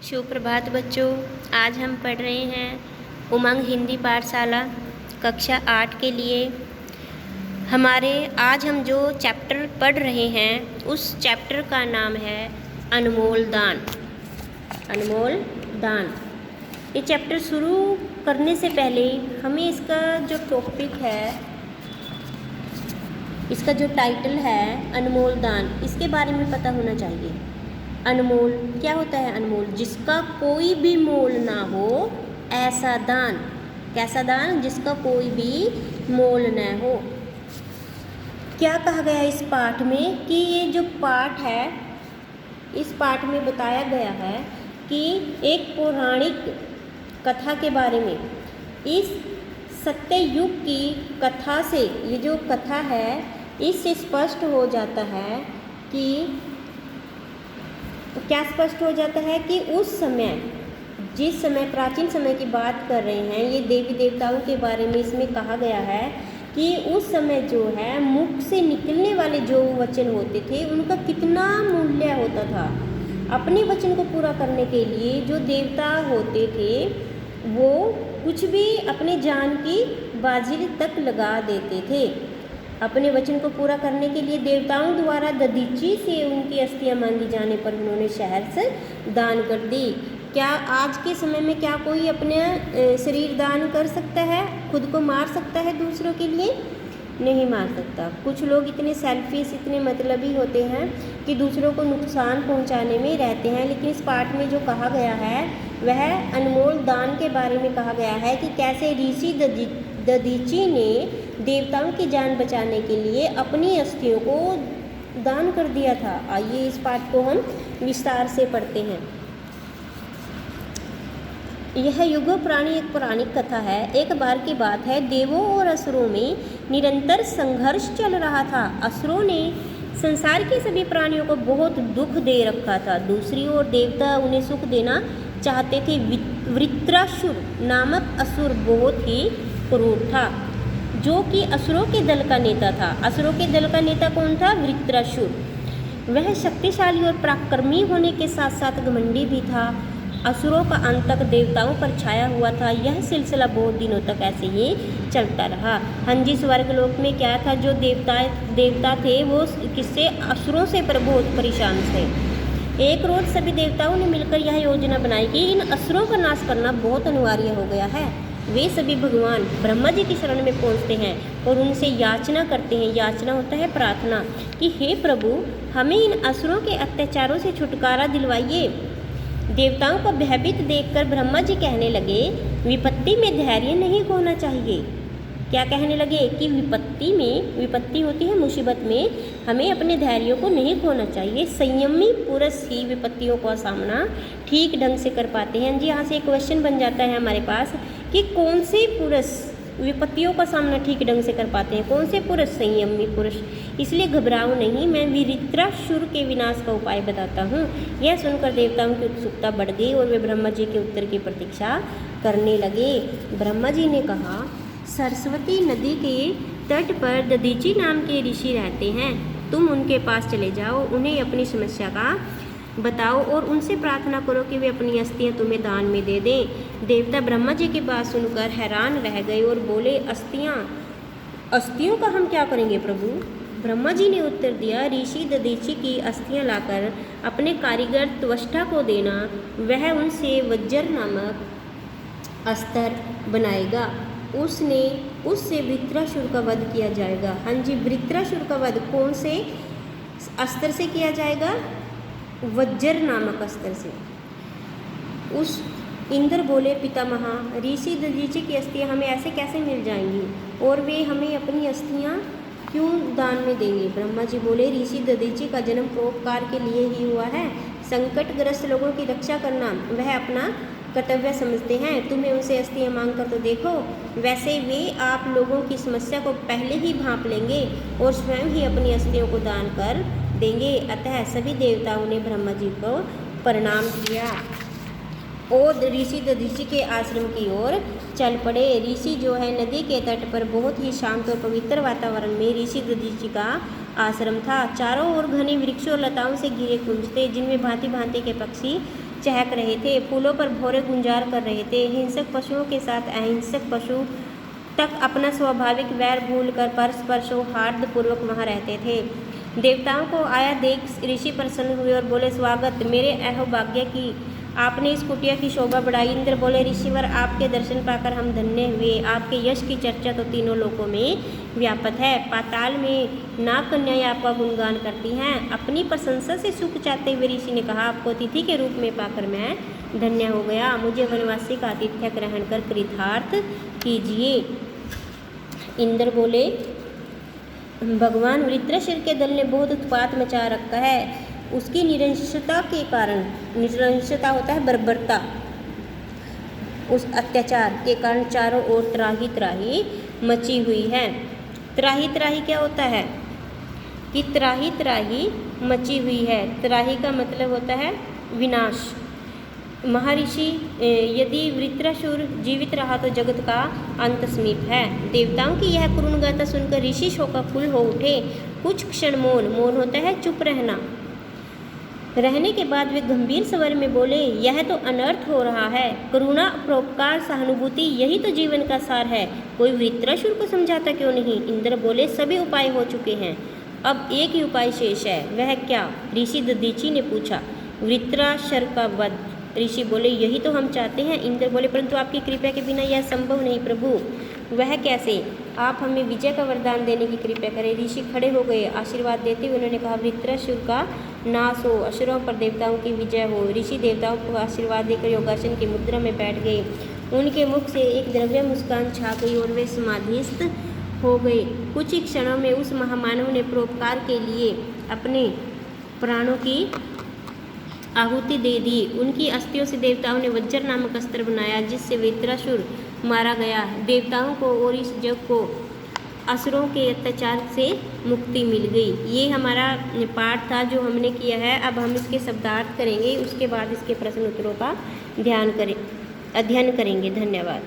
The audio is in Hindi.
सुप्रभात बच्चों। आज हम पढ़ रहे हैं उमंग हिंदी पाठशाला कक्षा 8 के लिए। आज हम जो चैप्टर पढ़ रहे हैं उस चैप्टर का नाम है अनमोल दान। अनमोल दान। ये चैप्टर शुरू करने से पहले हमें इसका जो टॉपिक है, इसका जो टाइटल है अनमोल दान, इसके बारे में पता होना चाहिए। अनमोल क्या होता है? अनमोल जिसका कोई भी मोल ना हो ऐसा दान। कैसा दान? जिसका कोई भी मोल न हो। क्या कहा गया इस पाठ में कि ये जो पाठ है, इस पाठ में बताया गया है कि एक पौराणिक कथा के बारे में। इस सत्ययुग की कथा से, ये जो कथा है इससे स्पष्ट हो जाता है कि क्या स्पष्ट हो जाता है कि उस समय, जिस समय प्राचीन समय की बात कर रहे हैं, ये देवी देवताओं के बारे में इसमें कहा गया है कि उस समय जो है मुख से निकलने वाले जो वचन होते थे उनका कितना मूल्य होता था। अपने वचन को पूरा करने के लिए जो देवता होते थे वो कुछ भी अपने जान की बाजी तक लगा देते थे। अपने वचन को पूरा करने के लिए देवताओं द्वारा दधीची से उनकी अस्थियां मांगी जाने पर उन्होंने शहर से दान कर दी। क्या आज के समय में क्या कोई अपने शरीर दान कर सकता है? खुद को मार सकता है दूसरों के लिए? नहीं मार सकता। कुछ लोग इतने सेल्फिश, इतने मतलबी होते हैं कि दूसरों को नुकसान पहुंचाने में रहते हैं। लेकिन इस पाठ में जो कहा गया है वह अनमोल दान के बारे में कहा गया है कि कैसे ऋषि दधीची ने देवताओं की जान बचाने के लिए अपनी अस्थियों को दान कर दिया था। आइए इस पाठ को हम विस्तार से पढ़ते हैं। यह युगों पुरानी एक पौराणिक कथा है। एक बार की बात है, देवों और असुरों में निरंतर संघर्ष चल रहा था। असुरों ने संसार के सभी प्राणियों को बहुत दुख दे रखा था। दूसरी ओर देवता उन्हें सुख देना चाहते थे। वृत्रासुर नामक असुर बहुत ही क्रूर था, जो कि असुरों के दल का नेता था। असुरों के दल का नेता कौन था? वृत्रासुर। वह शक्तिशाली और पराक्रमी होने के साथ साथ घमंडी भी था। असुरों का आतंक देवताओं पर छाया हुआ था। यह सिलसिला बहुत दिनों तक ऐसे ही चलता रहा। हाँ जी, स्वर्गलोक में क्या था? जो देवता थे वो किससे? असुरों से बहुत परेशान थे। एक रोज सभी देवताओं ने मिलकर यह योजना बनाई कि इन असुरों का नाश करना बहुत अनिवार्य हो गया है। वे सभी भगवान ब्रह्मा जी की शरण में पहुंचते हैं और उनसे याचना करते हैं। याचना होता है प्रार्थना, कि हे प्रभु, हमें इन असुरों के अत्याचारों से छुटकारा दिलवाइए। देवताओं को भयभीत देखकर ब्रह्मा जी कहने लगे, विपत्ति में धैर्य नहीं खोना चाहिए। क्या कहने लगे? कि विपत्ति होती है मुसीबत में, हमें अपने धैर्य को नहीं खोना चाहिए। संयमी पुरुष ही विपत्तियों का सामना ठीक ढंग से कर पाते हैं। जी, यहाँ से एक क्वेश्चन बन जाता है हमारे पास कि कौन से पुरुष विपत्तियों का सामना ठीक ढंग से कर पाते हैं? कौन से पुरुष? संयमी पुरुष। इसलिए घबराओ नहीं, मैं वृत्रासुर के विनाश का उपाय बताता हूँ। यह सुनकर देवताओं की उत्सुकता बढ़ गई और वे ब्रह्मा जी के उत्तर की प्रतीक्षा करने लगे। ब्रह्मा जी ने कहा, सरस्वती नदी के तट पर दधीची नाम के ऋषि रहते हैं। तुम उनके पास चले जाओ, उन्हें अपनी समस्या का बताओ और उनसे प्रार्थना करो कि वे अपनी अस्थियां तुम्हें दान में दे दें। देवता ब्रह्मा जी की बात सुनकर हैरान रह गए और बोले, अस्थियों का हम क्या करेंगे प्रभु? ब्रह्मा जी ने उत्तर दिया, ऋषि दधीची की अस्थियां लाकर अपने कारीगर त्वष्टा को देना। वह उनसे वज्र नामक अस्त्र बनाएगा। उससे वृत्रासुर का वध किया जाएगा। हाँ जी, वृत्रासुर का वध कौन से अस्त्र से किया जाएगा? वज्र नामक अस्त्र से। उस इंद्र बोले, पितामह, ऋषि दधीची की अस्थियां हमें ऐसे कैसे मिल जाएंगी और वे हमें अपनी अस्थियां क्यों दान में देंगे? ब्रह्मा जी बोले, ऋषि दधीची का जन्म परोपकार के लिए ही हुआ है। संकटग्रस्त लोगों की रक्षा करना वह अपना कर्तव्य समझते हैं। तुम्हें उनसे अस्थियां मांग कर तो देखो, वैसे वे आप लोगों की समस्या को पहले ही भांप लेंगे और स्वयं ही अपनी अस्थियों को दान कर देंगे। अतः सभी देवताओं ने ब्रह्मा जी को प्रणाम किया और ऋषि दधीची के आश्रम की ओर चल पड़े। ऋषि जो है नदी के तट पर बहुत ही शांत और पवित्र वातावरण में ऋषि दधीची का आश्रम था। चारों ओर घने वृक्षों और लताओं से घिरे कुंज थे, जिनमें भांति भांति के पक्षी चहक रहे थे, फूलों पर भौरे गुंजार कर रहे थे। हिंसक पशुओं के साथ अहिंसक पशु तक अपना स्वाभाविक वैर भूलकर परस्पर सौहार्दपूर्वक वहाँ रहते थे। देवताओं को आया देख ऋषि प्रसन्न हुए और बोले, स्वागत, मेरे अहोभाग्य की आपने इस कुटिया की शोभा बढ़ाई। इंद्र बोले, ऋषिवर, आपके दर्शन पाकर हम धन्य हुए। आपके यश की चर्चा तो तीनों लोकों में व्यापक है। पाताल में नाग कन्याएं आपका गुणगान करती हैं। अपनी प्रशंसा से सुख चाहते हुए ऋषि ने कहा, आपको अतिथि के रूप में पाकर मैं धन्य हो गया। मुझे वनवासी का आतिथ्य ग्रहण कर कृतार्थ कीजिए। इंद्र बोले, भगवान वृत्रशिर के दल ने बहुत उत्पात मचा रखा है। उसकी निरंकुशता के कारण, निरंकुशता होता है बर्बरता, उस अत्याचार के कारण चारों ओर त्राही त्राही मची हुई है। त्राही त्राही क्या होता है कि त्राही त्राही मची हुई है। त्राही का मतलब होता है विनाश। महर्षि, यदि वृत्रासुर जीवित रहा तो जगत का अंत समीप है। देवताओं की यह करुण गाथा सुनकर ऋषि शोकाकुल हो उठे। कुछ क्षण मौन होता है चुप रहने के बाद वे गंभीर स्वर में बोले, यह तो अनर्थ हो रहा है। करुणा, परोपकार, सहानुभूति, यही तो जीवन का सार है। कोई वृत्रासुर को समझाता क्यों नहीं? इंद्र बोले, सभी उपाय हो चुके हैं, अब एक ही उपाय शेष है। वह क्या? ऋषि दधीचि ने पूछा। वृत्रासुर का वध। ऋषि बोले, यही तो हम चाहते हैं। इंद्र बोले, परंतु आपकी कृपा के बिना यह संभव नहीं प्रभु। वह कैसे? आप हमें विजय का वरदान देने की कृपा करें। ऋषि खड़े हो गए। आशीर्वाद देते हुए उन्होंने कहा, वृत्रासुर का नाश हो, असुरों पर देवताओं की विजय हो। ऋषि देवताओं को आशीर्वाद देकर योगासन की मुद्रा में बैठ गए। उनके मुख से एक द्रव्य मुस्कान छा गई और वे समाधिस्थ हो गए। कुछ ही क्षणों में उस महामानव ने परोपकार के लिए अपने प्राणों की आहुति दे दी। उनकी अस्थियों से देवताओं ने वज्र नामक अस्त्र बनाया, जिससे वृत्रासुर मारा गया। देवताओं को और इस जग को असुरों के अत्याचार से मुक्ति मिल गई। ये हमारा पाठ था जो हमने किया है। अब हम इसके शब्दार्थ करेंगे, उसके बाद इसके प्रश्न उत्तरों का अध्ययन करेंगे। धन्यवाद।